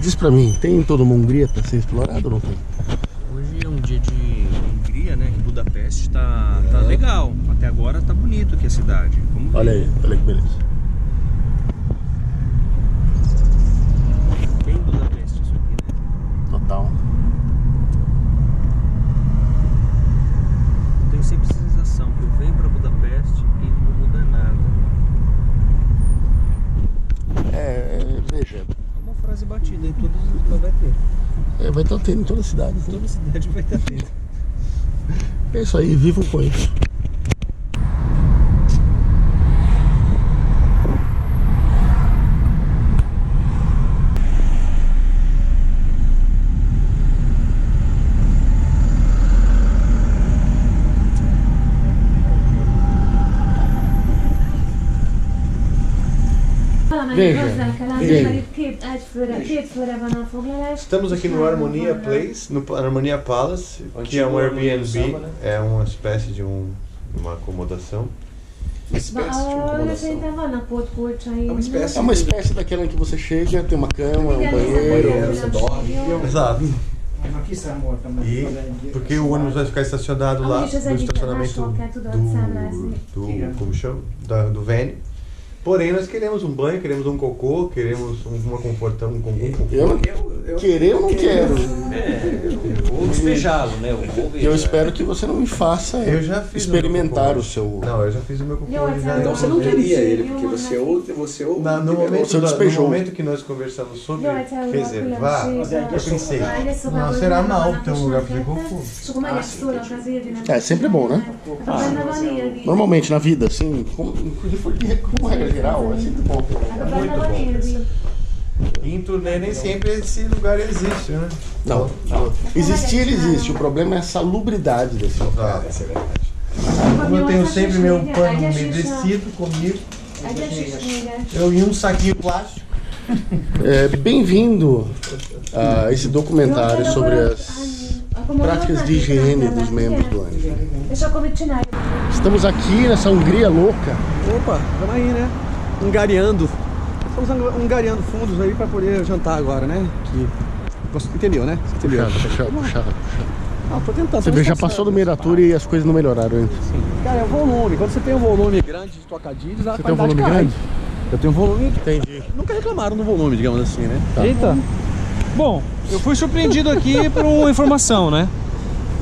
Diz pra mim, tem toda uma Hungria pra ser explorada ou não tem? Hoje é um dia de Hungria, né? Budapeste tá legal. Até agora tá bonito aqui a cidade. Vamos ver. Olha que beleza. Bem Budapeste isso aqui, né? Total. Eu tenho sempre essa sensação que eu venho pra Budapeste e não muda nada. Veja. É uma frase batida em todas as vai ter. Vai estar tendo em toda a cidade. Né? Toda cidade vai estar tendo. É isso aí, vivam com isso. Estamos aqui no Harmonia Place, no Harmonia Palace, que é um Airbnb, é uma espécie de uma acomodação. É uma espécie daquela em que você chega, tem uma cama, um banheiro, você dorme. Exato. E porque o ônibus vai ficar estacionado lá no estacionamento do como chama? Do Vene. Porém, nós queremos um banho, queremos um cocô, queremos uma confortão, um conforto. Eu não quero. Vou despejá-lo, né? Eu espero que você não me faça experimentar o seu... Não, eu já fiz o meu cocô. Então você não queria ele, porque você no momento que nós conversamos sobre reservar, eu pensei, não será mal ter um lugar para fazer cocô. É sempre bom, né? Normalmente na vida, assim, como regra geral, é sempre bom. É muito bom. E em turnê nem sempre esse lugar existe, né? Não. Existir, ele existe. O problema é a salubridade desse lugar. Essa é verdade. Como eu tenho sempre meu pano umedecido comigo, eu em um saquinho plástico. Bem-vindo a esse documentário sobre as práticas de higiene dos membros do Anjo. Estamos aqui nessa Hungria louca. Opa, vamos aí, né? Hungariando. Estamos hungariando fundos aí pra poder jantar agora, né? Entendeu, né? Entendeu? Puxava. Ah, tô tentando. Você já passou do meio da tour e as coisas não melhoraram ainda. Cara, é o volume. Quando você tem um volume grande de trocadilhos, a Você tem um qualidade volume cai. grande? Eu tenho um volume... Entendi. Nunca reclamaram do volume, digamos assim, né? Tá. Eita! Bom, eu fui surpreendido aqui por uma informação, né?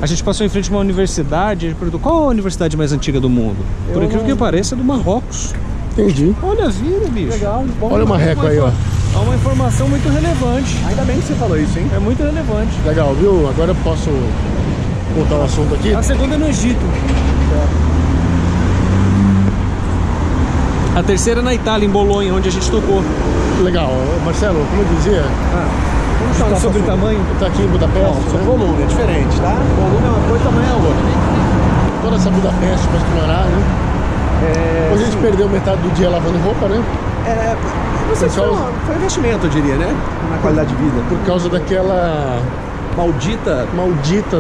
A gente passou em frente a uma universidade, ele perguntou qual a universidade mais antiga do mundo? Por incrível que pareça, é do Marrocos. Entendi. Olha, vira, bicho. Legal. Bom, Olha o marreco aí, ó. É uma informação muito relevante. Ainda bem que você falou isso, hein? É muito relevante. Legal, viu? Agora eu posso voltar o assunto aqui. A segunda é no Egito. A terceira é na Itália, em Bolonha, onde a gente tocou. Legal. Marcelo, como eu dizia, Vamos falar sobre o tamanho? tá aqui em Budapeste, Não, sobre o volume, é diferente, tá? O volume é uma coisa, o tamanho é outra. toda essa Budapeste pra explorar, né? Depois a gente perdeu metade do dia lavando roupa, né? Foi investimento, eu diria, né? Na qualidade de vida. Por causa daquela maldita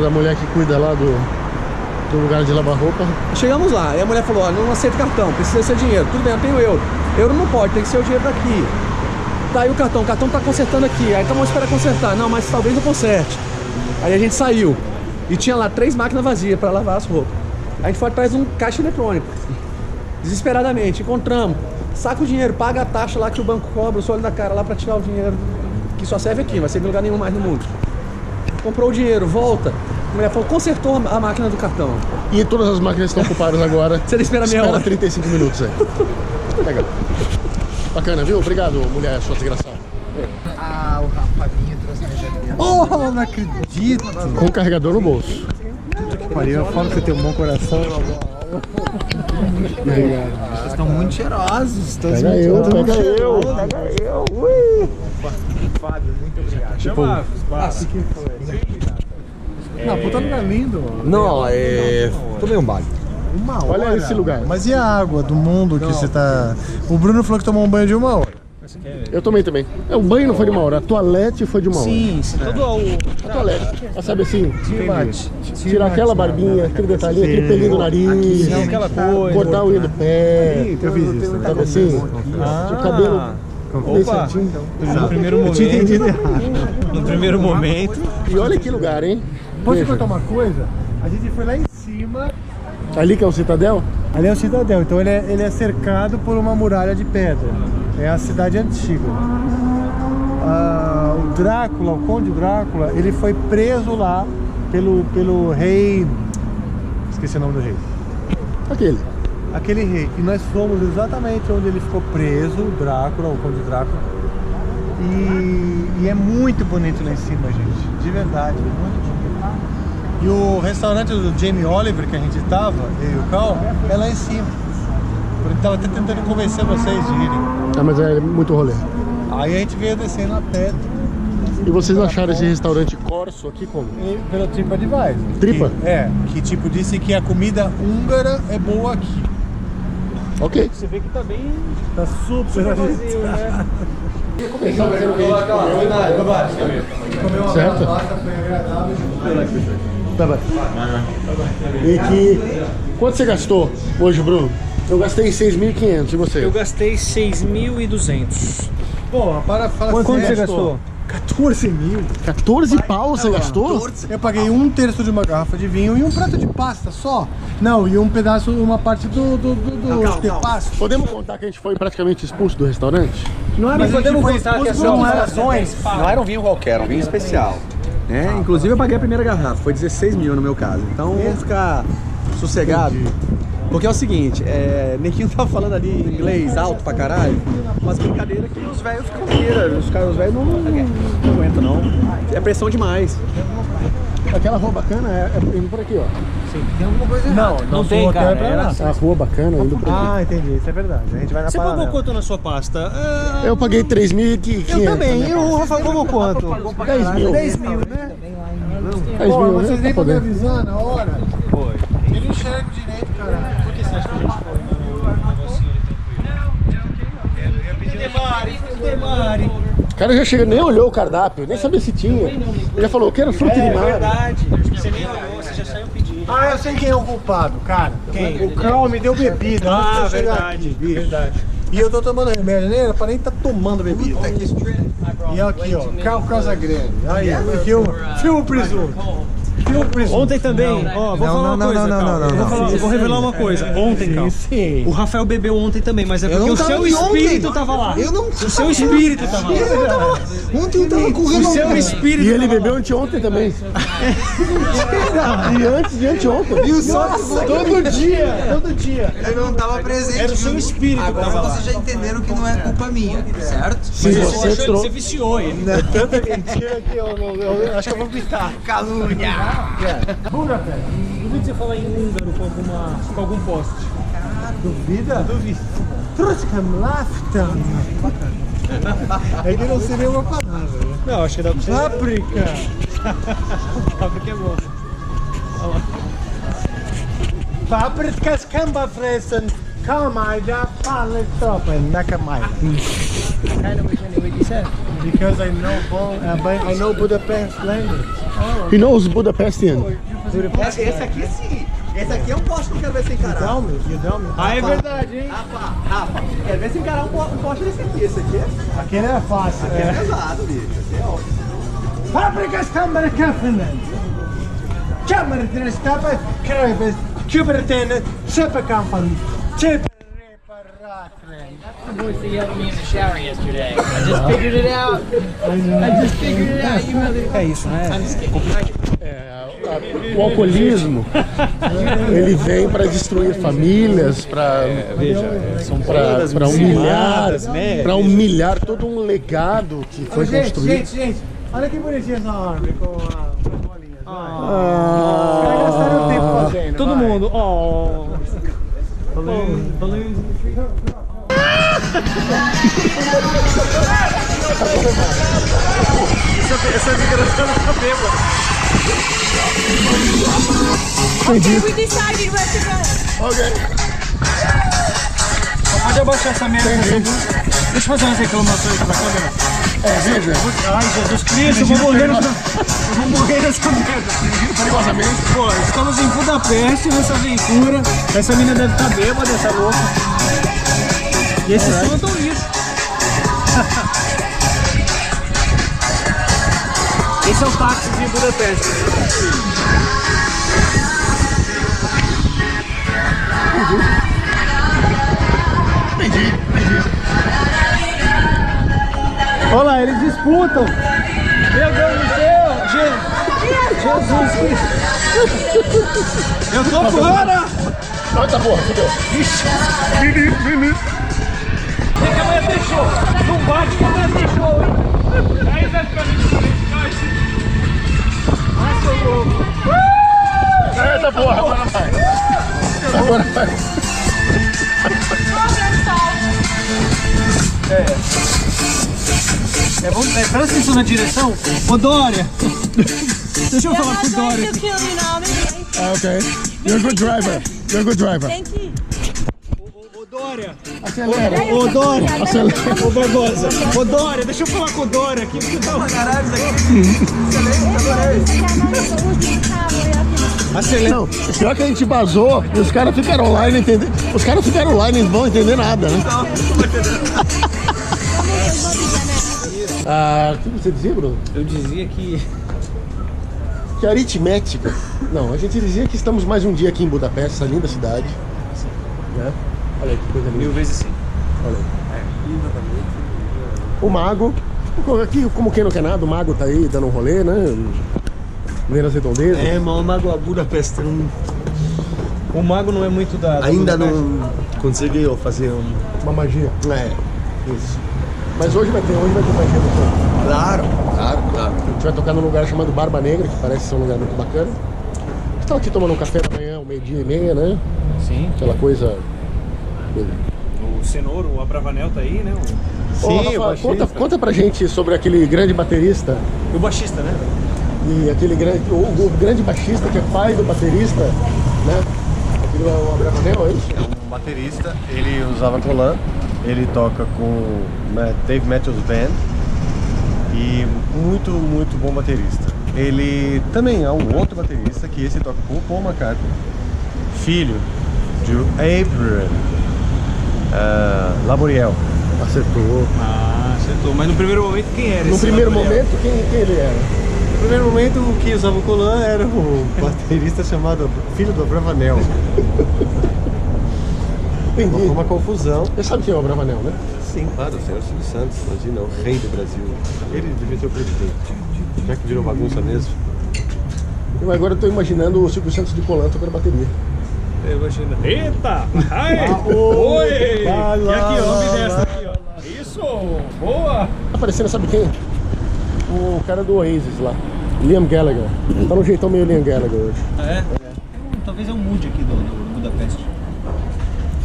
da mulher que cuida lá do lugar de lavar roupa. Chegamos lá, e a mulher falou, ó, não aceito cartão, precisa ser dinheiro. Tudo bem, eu tenho euro. Euro não pode, tem que ser o dinheiro daqui. Tá aí o cartão tá consertando aqui. Aí então vamos esperar consertar. Não, mas talvez não conserte. Aí a gente saiu. E tinha lá 3 máquinas vazias para lavar as roupas. A gente foi atrás de um caixa eletrônico. Desesperadamente, encontramos. Saca o dinheiro, paga a taxa lá que o banco cobra, o seu olho da cara lá para tirar o dinheiro. Que só serve aqui, não vai ser em lugar nenhum mais no mundo. Comprou o dinheiro, volta. A mulher falou, consertou a máquina do cartão. E todas as máquinas estão ocupadas agora. Você espera meia hora. 35 minutos aí. Legal. Bacana, viu? Obrigado, mulher, sua desgraçada. Ah, o Rafaminho trouxe minha Oh, não acredito. Com o carregador no bolso. Eu falo que você tem um bom coração. Obrigado. Vocês estão muito cheirosos. Pega eu. Ui. Fábio, muito obrigado. Tipo, Que foi? Não, puta lugar lindo. Não, tomei um baile. Uma hora. olha esse lugar. Mas e a água do mundo que você tá... O Bruno falou que tomou um banho de 1 hora. Eu tomei também. O banho não foi de 1 hora, a toalete foi de 1 hora. Sim, todo A toalete. Sabe assim, tirar aquela barbinha, aquele detalhinho, aquele pelinho do nariz, aquela coisa. cortar a unha do pé. Eu fiz isso. Sabe assim? O cabelo Opa! No primeiro momento. tinha entendido errado. No primeiro momento. E olha que lugar, hein? Posso te Veja. contar uma coisa? A gente foi lá em cima. Ali que é o Citadel? Ali é o Citadel, então ele é cercado por uma muralha de pedra. É a cidade antiga. O Drácula, o Conde Drácula, ele foi preso lá pelo rei... Esqueci o nome do rei. Aquele rei. E nós fomos exatamente onde ele ficou preso, o Drácula, o Conde Drácula. E é muito bonito lá em cima, gente. De verdade, é muito bonito. E o restaurante do Jamie Oliver que a gente tava, eu e o Cal, é lá em cima. Ele tava até tentando convencer vocês de irem. Ah, mas é muito rolê. Aí a gente veio descendo a pé. E vocês acharam esse restaurante Corso aqui como? Pelo TripAdvisor. Tripa? Que tipo disse que a comida húngara é boa aqui. Ok. Você vê que tá bem... Tá super vazio, né? Certo? Foi agradável. Tá bom. E que... Quanto você gastou hoje, Bruno? Eu gastei 6.500, e você? Eu gastei 6.200. Pô, fala Quanto sério, você gastou? 14 mil. 14 pau você gastou? Eu paguei 1/3 de uma garrafa de vinho e um prato de pasta só. Não, e um pedaço, uma parte do pasta. Podemos contar que a gente foi praticamente expulso do restaurante? Não era podemos contar que é só Não era um vinho qualquer, era um vinho especial. Né? Inclusive eu paguei a primeira garrafa, foi 16 mil no meu caso. Então vamos ficar sossegados. Porque é o seguinte, Nequinho tava falando ali inglês alto pra caralho, umas brincadeiras que os velhos ficam vira, os velhos não aguentam não. É pressão demais. Aquela rua bacana é indo por aqui, ó. Sim, tem alguma coisa errada. Não tem, hotel cara. é pra Era lá. assim. A rua bacana indo por aqui. Ah, entendi, isso é verdade. A gente vai na Você pagou paralela. quanto na sua pasta? Eu paguei 3.500. Eu também. E o Rafael pagou quanto? 10 mil. 10 mil, né? 10 Pô, mil, vocês né? nem Pra pra me poder. avisar na hora. Foi. Eu não enxergo direito, cara. Por que você acha que a gente foi no negocinho ali tranquilo? Demare. O cara já chega, nem olhou o cardápio, nem sabia se tinha. Ele já falou, eu quero fruta de É mar. verdade. Você nem olhou, você já saiu pedindo. Ah, eu sei quem é o culpado, cara. Quem? O Carl me deu bebida. antes de eu chegar verdade. aqui, bicho. E eu tô tomando remédio, né? Era pra nem estar tomando bebida. E aqui, ó, Carl Casagrande. Aí, filma o presunto. Ontem também, ó, vou falar uma coisa, Carl. Vou revelar uma coisa. Ontem, Carl, Sim. o Rafael bebeu ontem também, mas é porque não o tava seu aqui ontem. espírito tava lá. Eu não O seu espírito tava lá. Ontem eu tava correndo. O seu espírito E ele tava lá. bebeu anteontem também. E antes de anteontem. E o sócio Todo dia. eu não tava presente. Era o seu espírito que Agora tava lá. vocês já entenderam que não é culpa minha, certo? Sim, Você viciou ele. Tanta mentira que eu acho que eu vou gritar. Calúnia! Budapeste. Duvido você falar em húngaro com algum poste. Duvida? Troskam laftam. É que não seria uma palavra, né? Não, acho que dá pra você. Páprica. Porque é bom. Paprikas kan bara fressen Kamajda Pallestoppen Nakamai. Because I know Budapest language. He knows Budapestian. Esse aqui sim. Esse aqui é um poste que eu quero ver sem encarar. Tell me. Ah, é verdade, hein? Rafa, quero ver se encarar um poste desse aqui. Esse aqui é Aquele é fácil. pesado, bicho. Esse é ótimo. Paprikas kan bara kaffenen. Kommer till det skapet krävs kuberten köpekampan. Köpreparatren. Voice that yelled at me in the shower yesterday. I just figured it out. You mother. É isso, né? O alcoolismo, ele vem para destruir famílias, para humilhar, né? para humilhar todo um legado que foi construído. Gente, olha que bonitinha essa árvore com as bolinhas. Os caras gastaram tempo fazendo. Todo vai. mundo, ó. Essa migração tá bêbada. Okay, we decided where to go. Ok. Pode abaixar essa merda. Deixa eu fazer umas reclamações pra câmera. Veja, Ai, Jesus Cristo, eu vou morrer nessa merda. perigosamente. Pô, estamos em Budapeste nessa aventura. Essa mina deve estar bêbada, essa louca. E esses sons estão lixo. Esse é o táxi de Budapeste. Olha lá, eles disputam. Meu Deus do céu! Jesus Cristo! Eu tô fora! Olha, porra, fudeu. Tem que amanhã ter show! Não bate que amanhã tem show, hein? Aí vai ficar Ai, seu louco! Eita porra, agora vai. Agora vai. Presta atenção na direção. Ô Dória! Deixa eu falar com o Dória. Okay. You're a good driver. You're a good driver. Thank you. Ô Dória! Acelera. Ô Dória! Acelera. Ô Barbosa! Ô Dória, deixa eu falar com o Dória aqui. Porque tá caralho isso aqui. Acelera. Não, pior que a gente vazou e os caras ficaram online, entendeu? Os caras ficaram online e não vão entender nada, né? Ah, o que você dizia, Bruno? Eu dizia que... Que aritmética. Não, a gente dizia que estamos mais um dia aqui em Budapeste, essa linda cidade. Né? Olha aí que coisa linda. 1000 vezes sim. Olha aí. O Mago, aqui como quem não quer nada, o Mago tá aí dando um rolê, né? Vendo as redondezas. É, mas o Mago Budapeste não... O Mago não é muito da Ainda Budapeste. não conseguiu fazer Uma magia. É, Isso. Mas hoje vai ter magia no show. claro. A gente vai tocar num lugar chamado Barba Negra, que parece ser um lugar muito bacana. A gente tava aqui tomando um café da manhã, 12:30, né? Sim. Aquela coisa... O Cenouro, o Abravanel tá aí, né? Ô, Rafa, conta pra gente sobre aquele grande baterista O baixista, né? e aquele grande, o grande baixista que é pai do baterista, né? Aquele é o Abravanel, é isso? É um baterista, ele usava colã, ele toca com Dave Matthews Band e muito bom baterista. Ele também é um outro baterista que esse toca com o Paul McCartney, filho de Abraham Laboriel. Acertou. Ah, acertou. Mas no primeiro momento, quem era No esse primeiro Gabriel? momento, quem ele era? No primeiro momento, o que usava o colã era o baterista chamado filho do Abravanel. Entendi. Foi uma confusão. Você sabe quem é o Abravanel, né? Sim, claro, o senhor Silvio Santos, imagina, o rei do Brasil. Ele devia ser o presidente. Já que virou bagunça mesmo. Eu agora tô imaginando o Silvio Santos de colã tocando bateria. Eu imagino. Eita! Ai! Oi! E aqui, ó, me dessa aqui, ó. Isso! Boa! Tá aparecendo, sabe quem? O cara do Oasis lá, Liam Gallagher. Tá no jeitão meio Liam Gallagher hoje. É? Talvez eu mude aqui do Budapeste.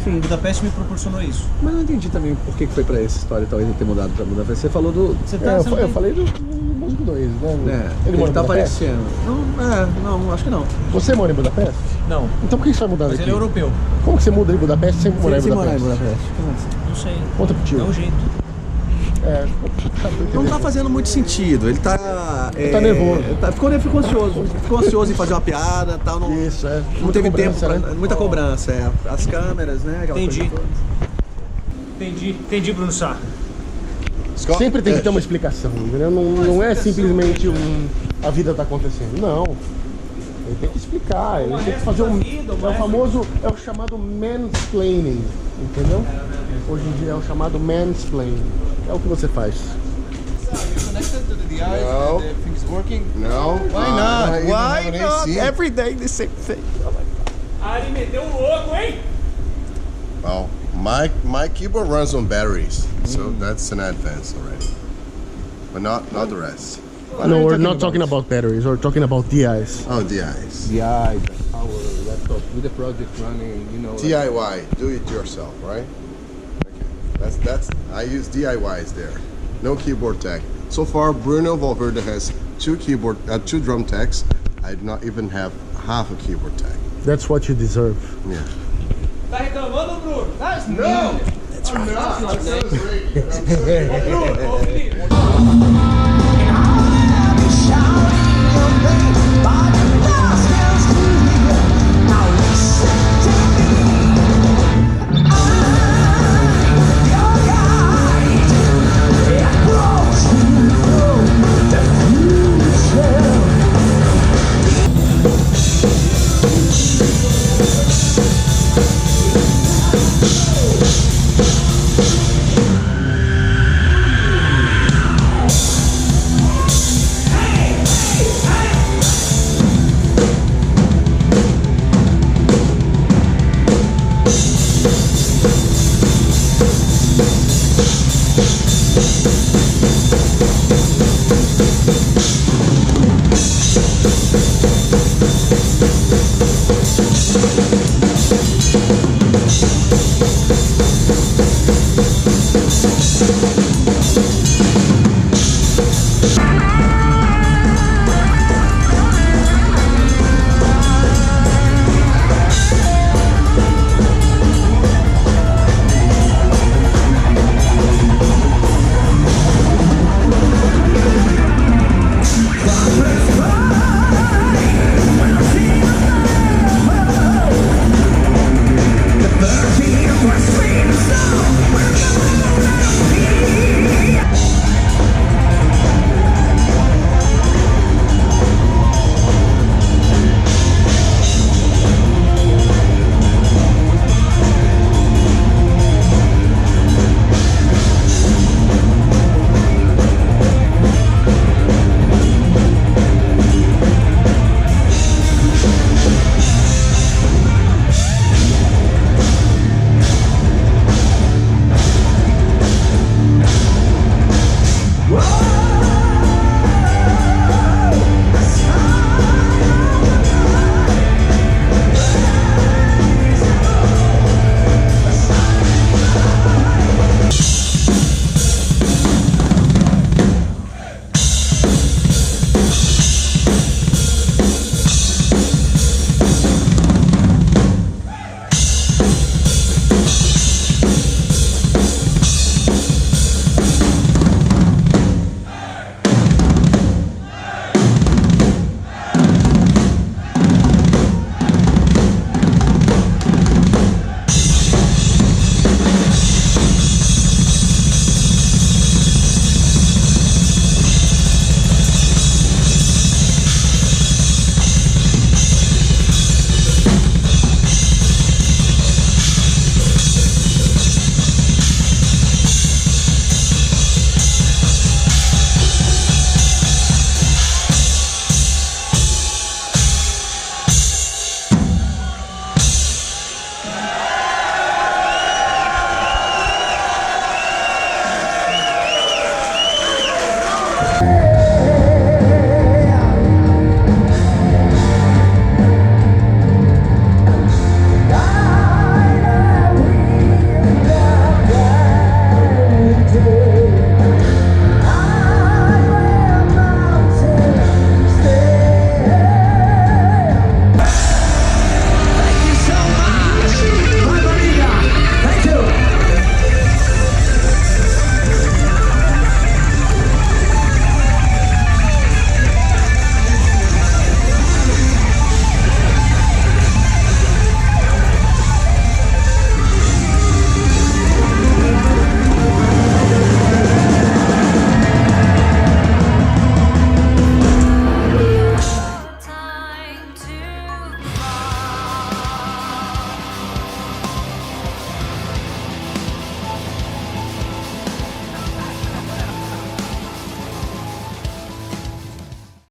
Sim. Budapeste me proporcionou isso. Mas não entendi também por que foi pra essa história talvez ter mudado pra Budapeste. Você falou do... Você Eu falei do músico do Oasis, né? ele mora em tá Budapeste? aparecendo. Não, acho que não. Você mora em Budapeste? Não, Então por que você vai mudar mas daqui? ele é europeu. Como que você muda em Budapeste sem morar em Sem morar em Budapeste? Budapeste. Não sei. Conta pro tio. É o jeito. Não tá fazendo muito sentido. Ele tá... tá nervoso. Ficou ansioso. Ficou ansioso em fazer uma piada e tal. Não, Isso, é. não Muita teve tempo cobrança, pra... né? Muita cobrança, é. As câmeras, né? aquela Entendi. coisa toda. Entendi, Bruno Sá. Sempre tem que ter uma explicação, entendeu? Não é simplesmente a vida tá acontecendo. Não. Ele tem que explicar, ele tem que fazer é o chamado mansplaining, entendeu? Hoje em dia é o chamado mansplaining. É o que você faz. No. No. Why not? Why not? Every day the same thing. Ari meteu um louco, hein? Well, my keyboard runs on batteries, so that's an advance already. But not the rest. No, we're not talking about batteries, we're talking about DIs. Oh, DIs. The eye, our laptop with the project running, you know. DIY, do it yourself, right? Okay. That's I use DIYs there. No keyboard tech. So far, Bruno Valverde has two drum techs. I do not even have half a keyboard tech. That's what you deserve. Yeah. Tá reclamando, Bruno? No, that's right. Ô, Felipe. Thank